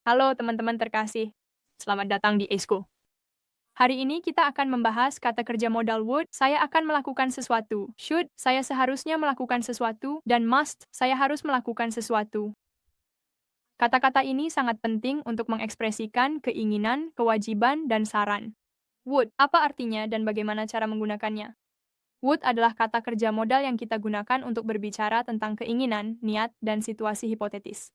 Halo teman-teman terkasih, selamat datang di A-School. Hari ini kita akan membahas kata kerja modal would, saya akan melakukan sesuatu. Should, saya seharusnya melakukan sesuatu. Dan must, saya harus melakukan sesuatu. Kata-kata ini sangat penting untuk mengekspresikan keinginan, kewajiban, dan saran. Would, apa artinya dan bagaimana cara menggunakannya? Would adalah kata kerja modal yang kita gunakan untuk berbicara tentang keinginan, niat, dan situasi hipotetis.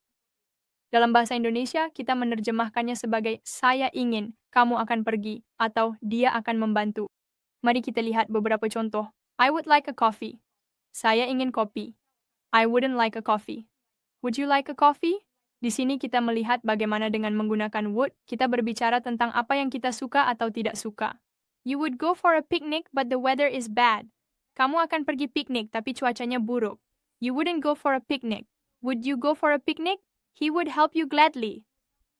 Dalam bahasa Indonesia, kita menerjemahkannya sebagai saya ingin, kamu akan pergi, atau dia akan membantu. Mari kita lihat beberapa contoh. I would like a coffee. Saya ingin kopi. I wouldn't like a coffee. Would you like a coffee? Di sini kita melihat bagaimana dengan menggunakan would, kita berbicara tentang apa yang kita suka atau tidak suka. You would go for a picnic but the weather is bad. Kamu akan pergi piknik tapi cuacanya buruk. You wouldn't go for a picnic. Would you go for a picnic? He would help you gladly.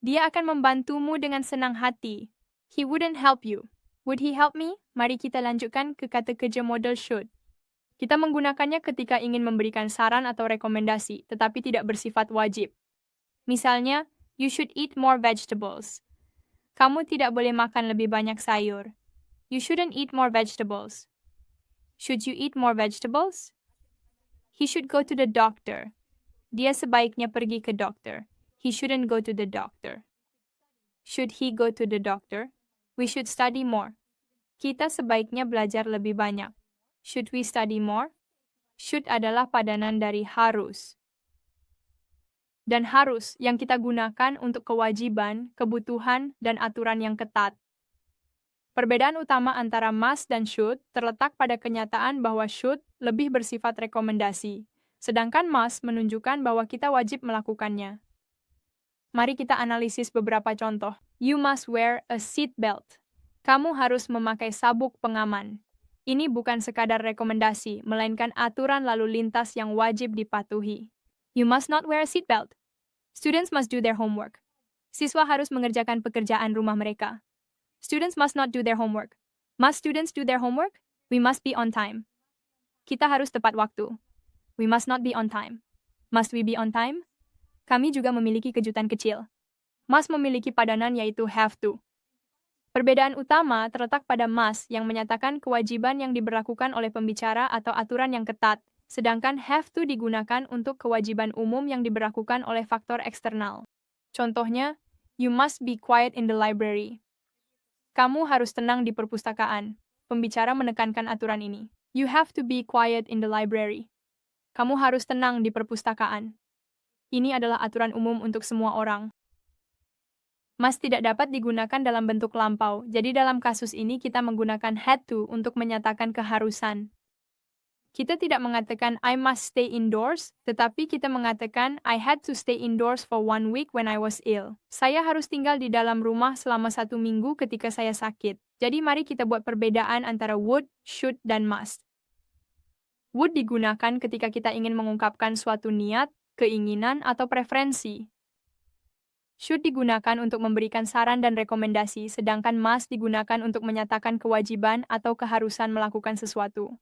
Dia akan membantumu dengan senang hati. He wouldn't help you. Would he help me? Mari kita lanjutkan ke kata kerja modal should. Kita menggunakannya ketika ingin memberikan saran atau rekomendasi, tetapi tidak bersifat wajib. Misalnya, you should eat more vegetables. Kamu tidak boleh makan lebih banyak sayur. You shouldn't eat more vegetables. Should you eat more vegetables? He should go to the doctor. Dia sebaiknya pergi ke dokter. He shouldn't go to the doctor. Should he go to the doctor? We should study more. Kita sebaiknya belajar lebih banyak. Should we study more? Should adalah padanan dari harus. Dan harus yang kita gunakan untuk kewajiban, kebutuhan, dan aturan yang ketat. Perbedaan utama antara must dan should terletak pada kenyataan bahwa should lebih bersifat rekomendasi, sedangkan must menunjukkan bahwa kita wajib melakukannya. Mari kita analisis beberapa contoh. You must wear a seat belt. Kamu harus memakai sabuk pengaman. Ini bukan sekadar rekomendasi, melainkan aturan lalu lintas yang wajib dipatuhi. You must not wear a seat belt. Students must do their homework. Siswa harus mengerjakan pekerjaan rumah mereka. Students must not do their homework. Must students do their homework? We must be on time. Kita harus tepat waktu. We must not be on time. Must we be on time? Kami juga memiliki kejutan kecil. Must memiliki padanan yaitu have to. Perbedaan utama terletak pada must yang menyatakan kewajiban yang diberlakukan oleh pembicara atau aturan yang ketat, sedangkan have to digunakan untuk kewajiban umum yang diberlakukan oleh faktor eksternal. Contohnya, you must be quiet in the library. Kamu harus tenang di perpustakaan. Pembicara menekankan aturan ini. You have to be quiet in the library. Kamu harus tenang di perpustakaan. Ini adalah aturan umum untuk semua orang. Must tidak dapat digunakan dalam bentuk lampau, jadi dalam kasus ini kita menggunakan had to untuk menyatakan keharusan. Kita tidak mengatakan I must stay indoors, tetapi kita mengatakan I had to stay indoors for 1 week when I was ill. Saya harus tinggal di dalam rumah selama 1 minggu ketika saya sakit. Jadi mari kita buat perbedaan antara would, should, dan must. Would digunakan ketika kita ingin mengungkapkan suatu niat, keinginan, atau preferensi. Should digunakan untuk memberikan saran dan rekomendasi, sedangkan must digunakan untuk menyatakan kewajiban atau keharusan melakukan sesuatu.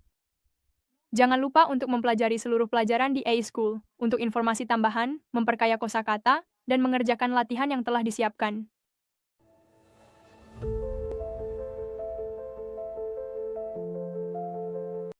Jangan lupa untuk mempelajari seluruh pelajaran di A-School. Untuk informasi tambahan, memperkaya kosakata, dan mengerjakan latihan yang telah disiapkan.